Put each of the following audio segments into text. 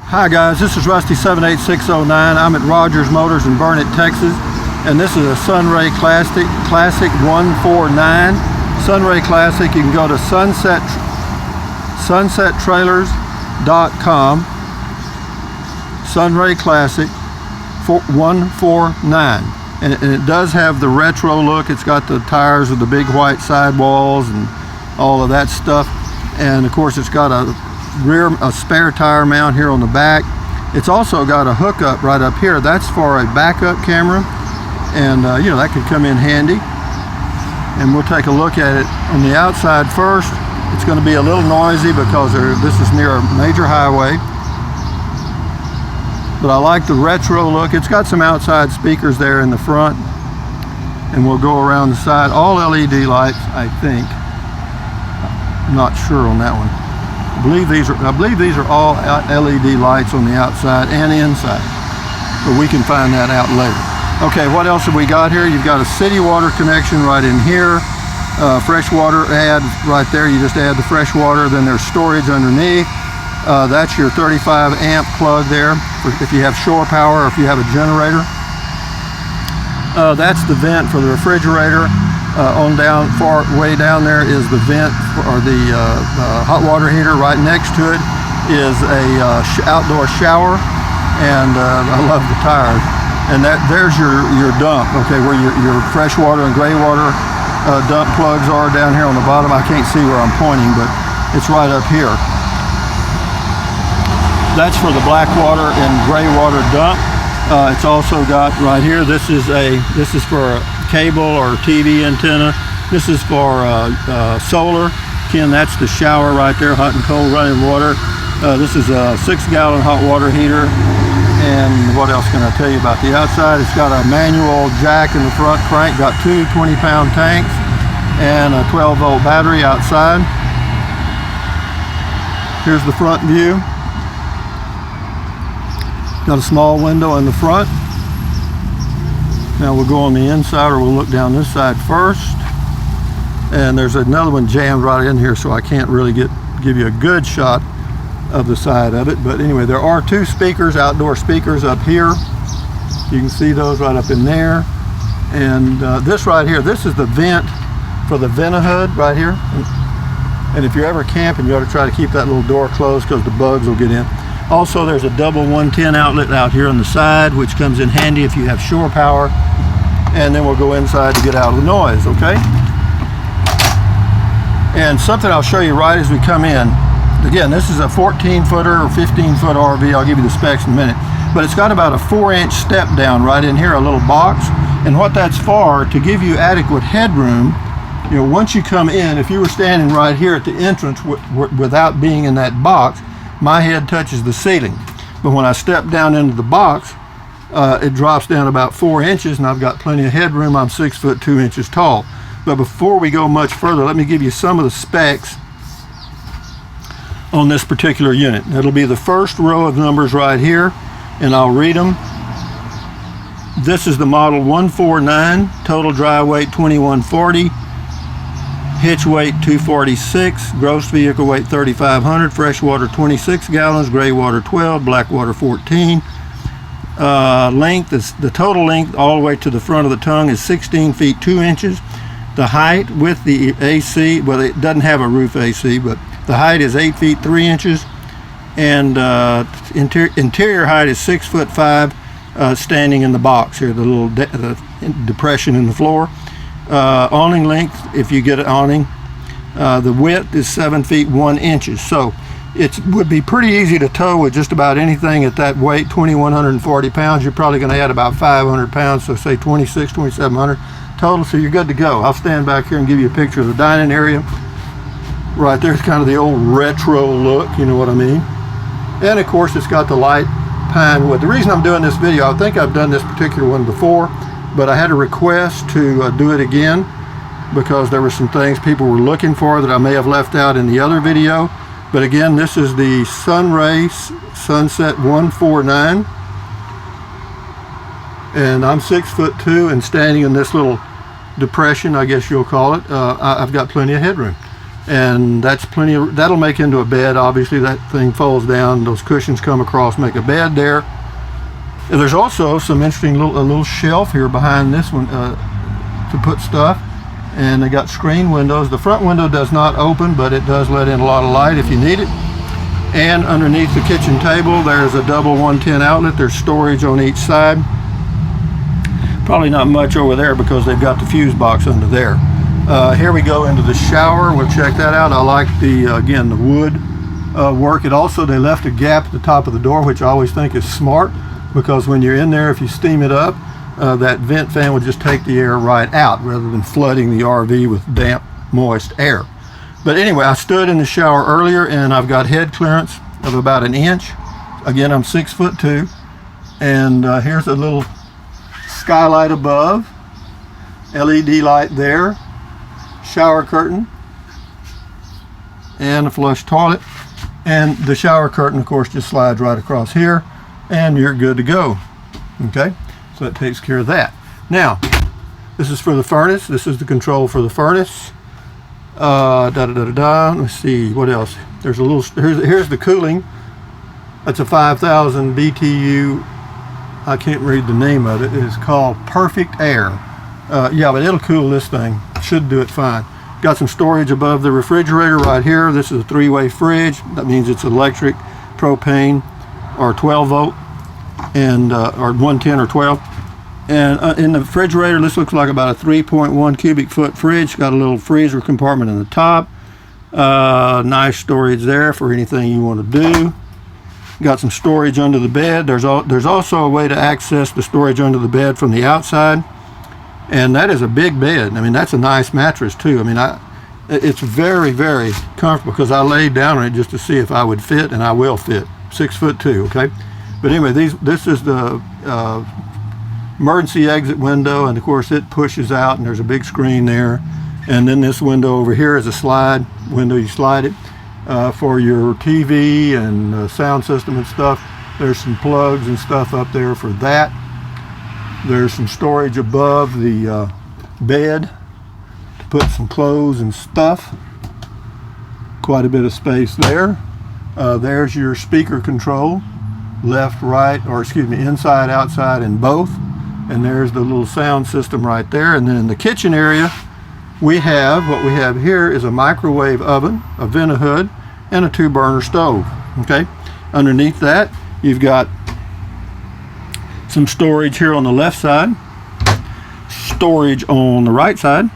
Hi guys, this is Rusty 78609. I'm at Rogers Motors in Burnett, Texas, and this is a Sunray Classic 149. Sunray Classic, you can go to sunsettrailers.com. Sunray Classic 149, and it does have the retro look. It's got the tires with the big white sidewalls and all of that stuff, and of course it's got a spare tire mount here on the back. It's also got a hookup right up here. That's for a backup camera, and you know, that could come in handy. And we'll take a look at it on the outside first. It's going to be a little noisy because this is near a major highway, but I like the retro look. It's got some outside speakers there in the front, and we'll go around the side. All LED lights, I think. I'm not sure on that one. I believe these are all LED lights on the outside and inside, but we can find that out later. Okay, what else have we got here? You've got a city water connection right in here. Fresh water add right there. You just add the fresh water. Then there's storage underneath. That's your 35 amp plug there for if you have shore power or if you have a generator. That's the vent for the refrigerator. Way down there is the vent or the hot water heater. Right next to it is a outdoor shower, and I love the tires. And there's your dump, okay, where your fresh water and gray water dump plugs are down here on the bottom. I can't see where I'm pointing, but it's right up here. That's for the black water and gray water dump. It's also got right here, this is for a cable or TV antenna. This is for solar. Again, that's the shower right there, hot and cold running water. This is a 6-gallon hot water heater. And what else can I tell you about the outside? It's got a manual jack in the front crank, got two 20-pound tanks, and a 12-volt battery outside. Here's the front view. Got a small window in the front. Now we'll go on the inside, or we'll look down this side first. And there's another one jammed right in here, so I can't really give you a good shot of the side of it. But anyway, there are two speakers, outdoor speakers up here. You can see those right up in there. And this right here, this is the vent for the Vent-A-Hood right here. And if you're ever camping, you ought to try to keep that little door closed because the bugs will get in. Also, there's a double 110 outlet out here on the side, which comes in handy if you have shore power. And then we'll go inside to get out of the noise, okay? And something I'll show you right as we come in. Again, this is a 14-footer or 15-foot RV. I'll give you the specs in a minute. But it's got about a 4-inch step down right in here, a little box. And what that's for, to give you adequate headroom, you know, once you come in, if you were standing right here at the entrance without being in that box, my head touches the ceiling. But when I step down into the box, it drops down about 4 inches, and I've got plenty of headroom. I'm 6 foot 2 inches tall. But before we go much further, let me give you some of the specs on this particular unit. It'll be the first row of numbers right here, and I'll read them. This is the model 149, total dry weight 2140, hitch weight 246, gross vehicle weight 3,500, fresh water 26 gallons, gray water 12, black water 14. Length is the total length all the way to the front of the tongue is 16 feet 2 inches. The height with the AC, well, it doesn't have a roof AC, but the height is 8 feet 3 inches, and interior height is 6 foot 5, standing in the box here, the little depression in the floor. Awning length, if you get an awning, the width is 7 feet 1 inches. So it would be pretty easy to tow with just about anything at that weight, 2,140 pounds. You're probably going to add about 500 pounds, so say 2,700 total, so you're good to go. I'll stand back here and give you a picture of the dining area. Right there's kind of the old retro look, you know what I mean? And of course it's got the light pine wood. The reason I'm doing this video, I think I've done this particular one before, but I had a request to do it again because there were some things people were looking for that I may have left out in the other video. But again, this is the Sunray Sunset 149. And I'm 6 foot 2 and standing in this little depression, I guess you'll call it. I've got plenty of headroom. and that's plenty of, that'll make into a bed. Obviously that thing folds down, those cushions come across, make a bed there. And there's also some interesting a little shelf here behind this one to put stuff, and they got screen windows. The front window does not open, but it does let in a lot of light if you need it. And underneath the kitchen table there's a double 110 outlet. There's storage on each side. Probably not much over there because they've got the fuse box under there. Here we go into the shower. We'll check that out. I like the again, the wood work. It also, they left a gap at the top of the door, which I always think is smart, because when you're in there, if you steam it up, that vent fan will just take the air right out rather than flooding the RV with damp, moist air. But anyway, I stood in the shower earlier and I've got head clearance of about 1 inch. Again, I'm 6'2", and here's a little skylight above, LED light there, shower curtain, and a flush toilet. And the shower curtain, of course, just slides right across here, and you're good to go. Okay, so that takes care of that. Now, this is for the furnace. This is the control for the furnace. Let's see what else. There's a little. Here's the cooling. That's a 5,000 BTU. I can't read the name of it. It's called Perfect Air. Yeah, but it'll cool this thing. Should do it fine. Got some storage above the refrigerator right here. This is a 3-way fridge. That means it's electric, propane, or 12 volt, and or 110 or 12. And in the refrigerator, this looks like about a 3.1 cubic foot fridge. Got a little freezer compartment in the top. Nice storage there for anything you want to do. Got some storage under the bed. There's also a way to access the storage under the bed from the outside. And that is a big bed. I mean, that's a nice mattress too. I mean, it's very, very comfortable, because I laid down on it just to see if I would fit, and I will fit. 6'2", okay? But anyway, this is the emergency exit window, and of course it pushes out, and there's a big screen there. And then this window over here is a slide window. You slide it for your TV and sound system and stuff. There's some plugs and stuff up there for that. There's some storage above the bed to put some clothes and stuff. Quite a bit of space there. There's your speaker control, left, right, or excuse me, inside, outside, and both. And there's the little sound system right there. And then in the kitchen area, what we have here is a microwave oven, a vent-a-hood, and a 2-burner stove. Okay. Underneath that, you've got some storage here on the left side, storage on the right side,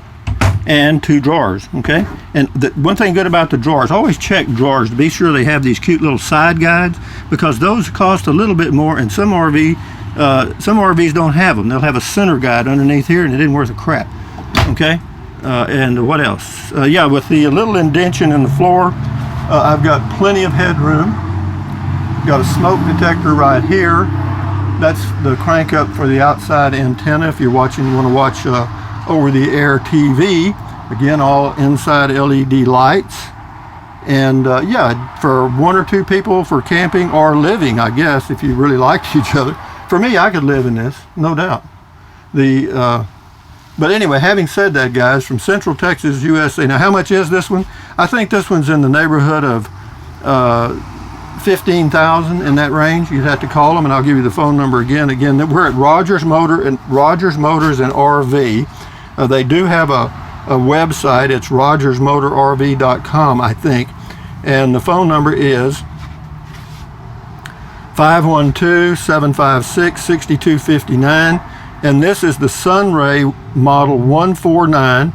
and 2 drawers. Okay. And the one thing good about the drawers, always check drawers to be sure they have these cute little side guides, because those cost a little bit more, and some RVs don't have them. They'll have a center guide underneath here, and it isn't worth a crap. Okay. And what else? Yeah, with the little indentation in the floor, I've got plenty of headroom. Got a smoke detector right here. That's the crank up for the outside antenna if you want to watch over-the-air TV. Again, all inside LED lights. And yeah, for 1 or 2 people for camping or living, I guess, if you really liked each other. For me, I could live in this, no doubt. But anyway, having said that, guys, from Central Texas, USA. Now, how much is this one? I think this one's in the neighborhood of 15,000, in that range. You'd have to call them, and I'll give you the phone number again. Again, we're at Rogers Motors and RV. They do have a website. It's rogersmotorrv.com, I think, and the phone number is 512-756-6259. And this is the Sunray model 149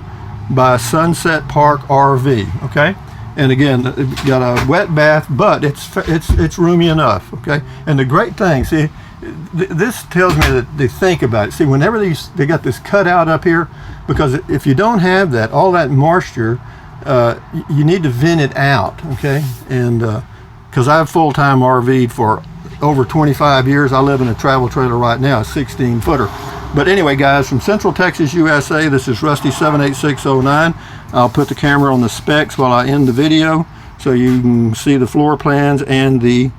by Sunset Park RV. Okay. And again, it's got a wet bath, but it's roomy enough. Okay. And the great thing, see, this tells me that they think about it. See, whenever they got this cutout up here, because if you don't have that, all that moisture, you need to vent it out. Okay. And because I've full-time RV'd for over 25 years. I live in a travel trailer right now, a 16-footer. But anyway, guys, from Central Texas, USA, this is Rusty 78609. I'll put the camera on the specs while I end the video so you can see the floor plans and the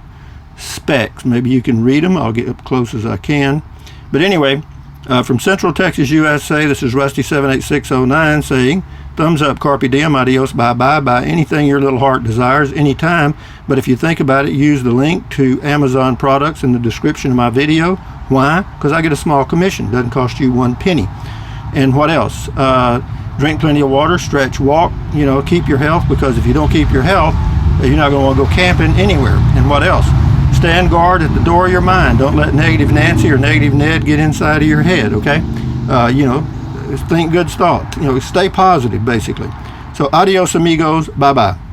specs. Maybe you can read them. I'll get up close as I can. But anyway, from Central Texas, USA, this is Rusty 78609 saying Thumbs up, carpe diem, adios, bye-bye, buy anything your little heart desires anytime. But if you think about it, use the link to Amazon products in the description of my video. Why? Because I get a small commission. Doesn't cost you 1 penny. And what else? Drink plenty of water, stretch, walk, keep your health, because if you don't keep your health, you're not going to want to go camping anywhere. And what else? Stand guard at the door of your mind. Don't let negative Nancy or negative Ned get inside of your head, okay? Think good thoughts. Stay positive, basically. So adios, amigos. Bye-bye.